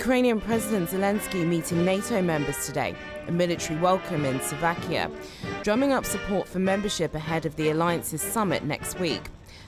Ukrainian President Zelensky meeting NATO members today, a military welcome in Slovakia, drumming up support for membership ahead of the alliance's summit next week.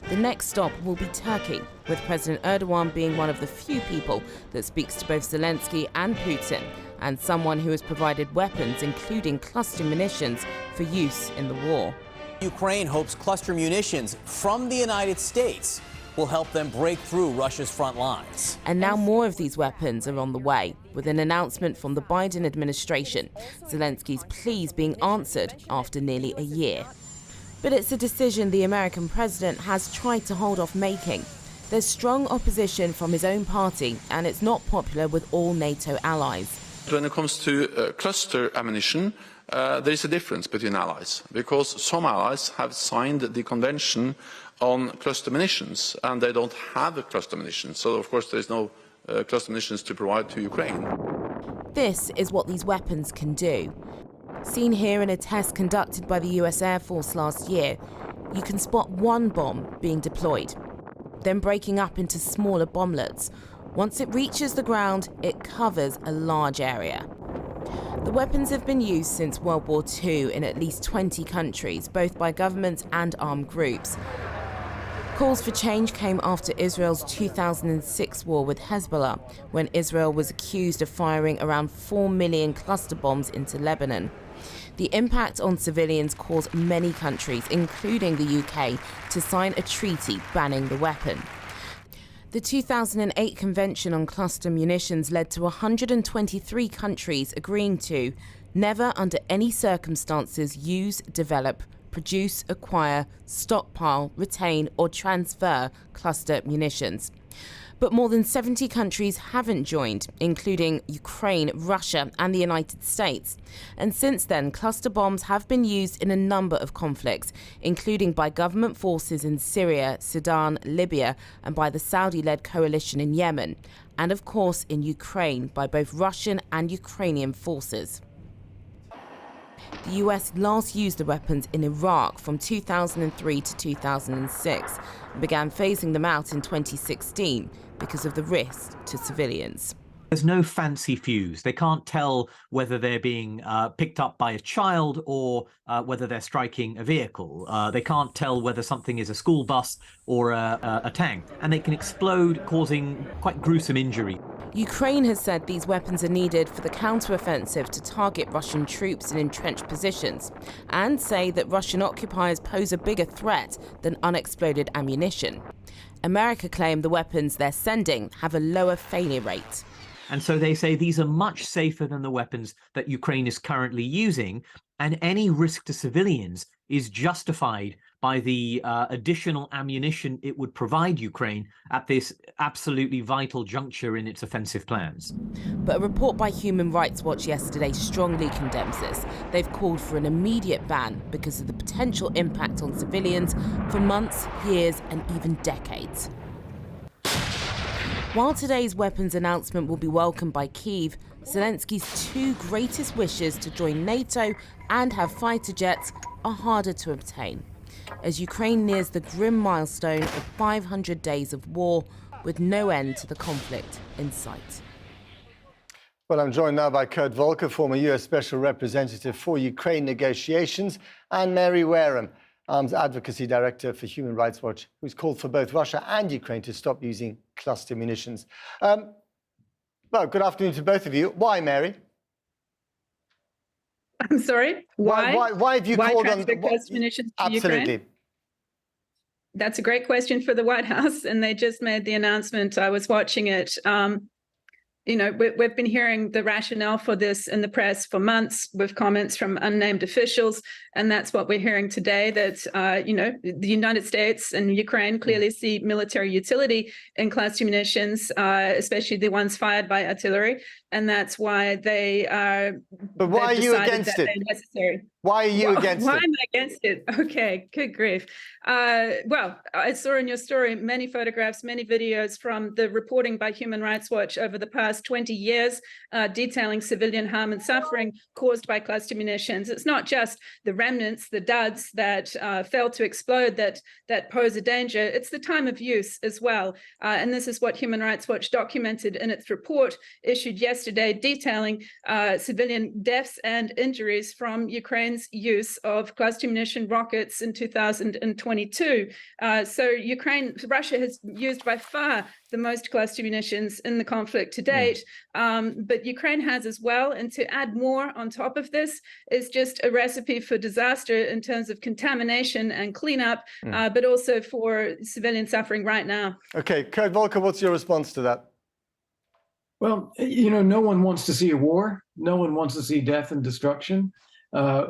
The next stop will be Turkey, with President Erdogan being one of the few people that speaks to both Zelensky and Putin, and someone who has provided weapons, including cluster munitions, for use in the war. Ukraine hopes cluster munitions from the United States will help them break through Russia's front lines. And now more of these weapons are on the way, with an announcement from the Biden administration, Zelensky's pleas being answered after nearly a year. But it's a decision the American president has tried to hold off making. There's strong opposition from his own party, and it's not popular with all NATO allies. When it comes to cluster ammunition, there is a difference between allies, because some allies have signed the convention on cluster munitions, and they don't have a cluster munitions. So, of course, there is no cluster munitions to provide to Ukraine. This is what these weapons can do. Seen here in a test conducted by the US Air Force last year, you can spot one bomb being deployed, then breaking up into smaller bomblets. Once it reaches the ground, it covers a large area. The weapons have been used since World War II in at least 20 countries, both by governments and armed groups. Calls for change came after Israel's 2006 war with Hezbollah, when Israel was accused of firing around 4 million cluster bombs into Lebanon. The impact on civilians caused many countries, including the UK, to sign a treaty banning the weapon. The 2008 Convention on Cluster Munitions led to 123 countries agreeing to never under any circumstances use, develop, produce, acquire, stockpile, retain or transfer cluster munitions. But more than 70 countries haven't joined, including Ukraine, Russia and the United States. And since then, cluster bombs have been used in a number of conflicts, including by government forces in Syria, Sudan, Libya, and by the Saudi-led coalition in Yemen, and of course in Ukraine by both Russian and Ukrainian forces. The US last used the weapons in Iraq from 2003 to 2006 and began phasing them out in 2016 because of the risk to civilians. There's no fancy fuse. They can't tell whether they're being picked up by a child or whether they're striking a vehicle. They can't tell whether something is a school bus or a tank. And they can explode, causing quite gruesome injury. Ukraine has said these weapons are needed for the counteroffensive to target Russian troops in entrenched positions, and say that Russian occupiers pose a bigger threat than unexploded ammunition. America claim the weapons they're sending have a lower failure rate. And so they say these are much safer than the weapons that Ukraine is currently using, and any risk to civilians is justified by the additional ammunition it would provide Ukraine at this absolutely vital juncture in its offensive plans. But a report by Human Rights Watch yesterday strongly condemns this. They've called for an immediate ban because of the potential impact on civilians for months, years, and even decades. While today's weapons announcement will be welcomed by Kyiv, Zelensky's two greatest wishes to join NATO and have fighter jets are harder to obtain, as Ukraine nears the grim milestone of 500 days of war with no end to the conflict in sight. Well, I'm joined now by Kurt Volker, former US Special Representative for Ukraine negotiations, and Mary Wareham, Arms Advocacy Director for Human Rights Watch, who's called for both Russia and Ukraine to stop using cluster munitions. Well, good afternoon to both of you. Why, Mary? I'm sorry? Why? Why have you called on cluster munitions to Absolutely. Ukraine? That's a great question for the White House, and they just made the announcement. I was watching it. You know, we've been hearing the rationale for this in the press for months with comments from unnamed officials, and that's what we're hearing today, that, you know, the United States and Ukraine clearly see military utility in cluster munitions, especially the ones fired by artillery, and that's why they But why are you against it? Necessary. Why are you against Why it? am I against it? Okay, good grief. Well, I saw in your story many photographs, many videos from the reporting by Human Rights Watch over the past 20 years, detailing civilian harm and suffering caused by cluster munitions. It's not just the remnants, the duds that failed to explode that pose a danger. It's the time of use as well. And this is what Human Rights Watch documented in its report issued yesterday, detailing civilian deaths and injuries from Ukraine's use of cluster munition rockets in 2022. So Russia has used by far the most cluster munitions in the conflict to date, but Ukraine has as well. And to add more on top of this is just a recipe for disaster in terms of contamination and cleanup, but also for civilian suffering right now. Okay, Kurt Volker, what's your response to that? Well, no one wants to see a war. No one wants to see death and destruction.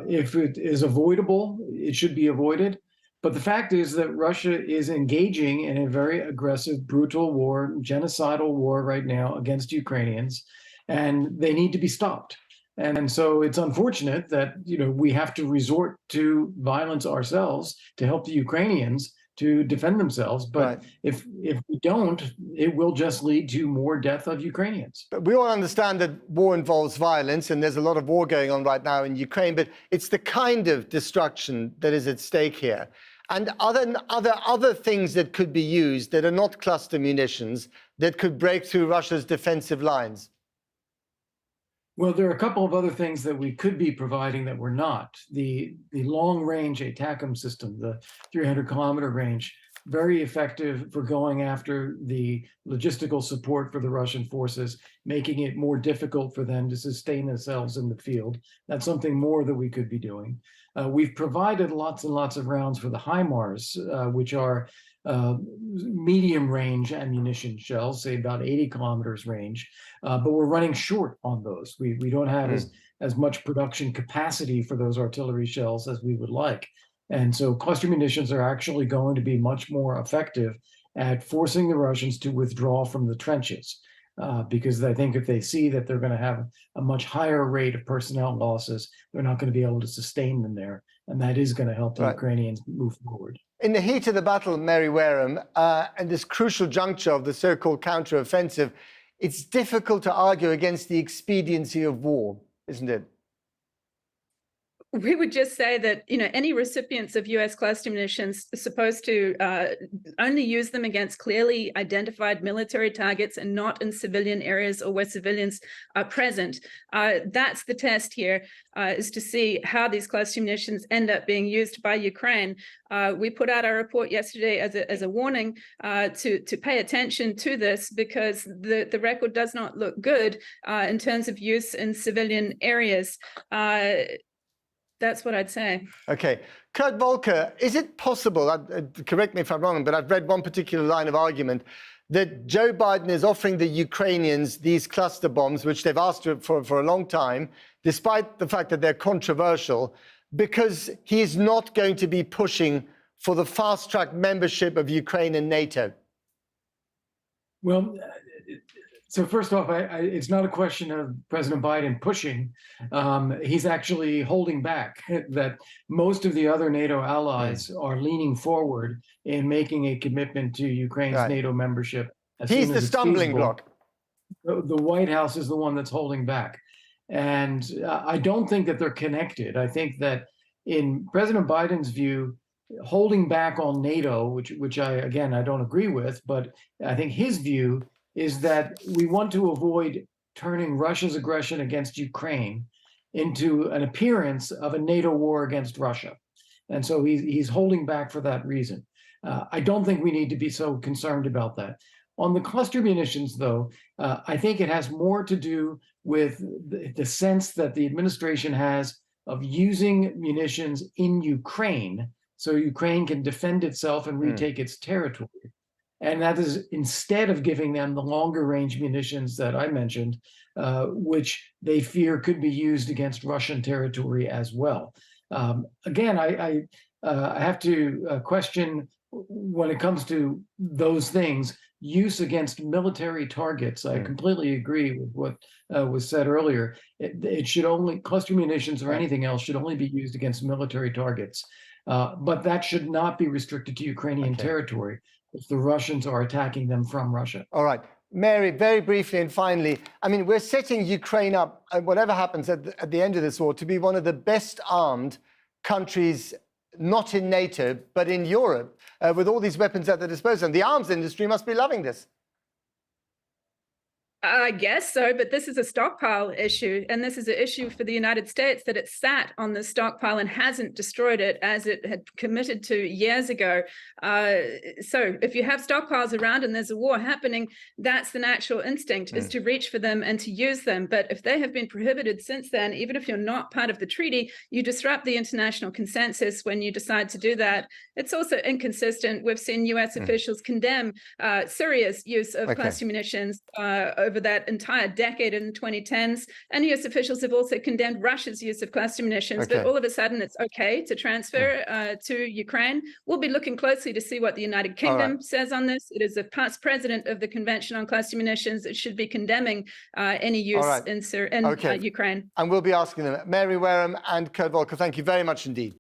If it is avoidable, it should be avoided. But the fact is that Russia is engaging in a very aggressive, brutal war, genocidal war right now against Ukrainians, and they need to be stopped. And so it's unfortunate that, we have to resort to violence ourselves to help the Ukrainians to defend themselves. But if we don't, it will just lead to more death of Ukrainians. But we all understand that war involves violence, and there's a lot of war going on right now in Ukraine, but it's the kind of destruction that is at stake here. And other things that could be used that are not cluster munitions that could break through Russia's defensive lines. Well, there are a couple of other things that we could be providing that we're not. The long-range ATACMS system, the 300-kilometer range, very effective for going after the logistical support for the Russian forces, making it more difficult for them to sustain themselves in the field. That's something more that we could be doing. We've provided lots and lots of rounds for the HIMARS, which are medium-range ammunition shells, say about 80 kilometers range, but we're running short on those. We don't have as much production capacity for those artillery shells as we would like. And so cluster munitions are actually going to be much more effective at forcing the Russians to withdraw from the trenches, because I think if they see that they're going to have a much higher rate of personnel losses, they're not going to be able to sustain them there. And that is going to help the Ukrainians move forward. In the heat of the battle, Mary Wareham, and this crucial juncture of the so-called counter-offensive, it's difficult to argue against the expediency of war, isn't it? We would just say that, any recipients of US cluster munitions are supposed to only use them against clearly identified military targets and not in civilian areas or where civilians are present. That's the test here, is to see how these cluster munitions end up being used by Ukraine. We put out our report yesterday as a warning to pay attention to this, because the record does not look good in terms of use in civilian areas. That's what I'd say. Okay. Kurt Volker, is it possible, correct me if I'm wrong, but I've read one particular line of argument, that Joe Biden is offering the Ukrainians these cluster bombs, which they've asked for a long time, despite the fact that they're controversial, because he is not going to be pushing for the fast-track membership of Ukraine in NATO? Well, so first off, it's not a question of President Biden pushing. He's actually holding back. That most of the other NATO allies are leaning forward in making a commitment to Ukraine's NATO membership. He's the stumbling block. The White House is the one that's holding back. And I don't think that they're connected. I think that in President Biden's view, holding back on NATO, which I don't agree with, but I think his view is that we want to avoid turning Russia's aggression against Ukraine into an appearance of a NATO war against Russia. And so he's holding back for that reason. I don't think we need to be so concerned about that. On the cluster munitions, though, I think it has more to do with the sense that the administration has of using munitions in Ukraine so Ukraine can defend itself and retake its territory. And that is instead of giving them the longer range munitions that I mentioned, which they fear could be used against Russian territory as well. Again, I have to question when it comes to those things, use against military targets. I completely agree with what was said earlier. It should only, cluster munitions or anything else should only be used against military targets. But that should not be restricted to Ukrainian territory if the Russians are attacking them from Russia. All right. Mary, very briefly and finally, I mean, we're setting Ukraine up, whatever happens at the end of this war, to be one of the best armed countries, not in NATO, but in Europe, with all these weapons at their disposal. And the arms industry must be loving this. I guess so, but this is a stockpile issue, and this is an issue for the United States that it sat on the stockpile and hasn't destroyed it as it had committed to years ago. So if you have stockpiles around and there's a war happening, that's the natural instinct, is to reach for them and to use them. But if they have been prohibited since then, even if you're not part of the treaty, you disrupt the international consensus when you decide to do that. It's also inconsistent. We've seen US officials condemn Syria's use of cluster munitions over that entire decade in the 2010s. And US officials have also condemned Russia's use of cluster munitions, but all of a sudden it's okay to transfer to Ukraine. We'll be looking closely to see what the United Kingdom says on this. It is a past president of the Convention on Cluster Munitions. It should be condemning any use in Ukraine. And we'll be asking them. Mary Wareham and Kurt Volker, thank you very much indeed.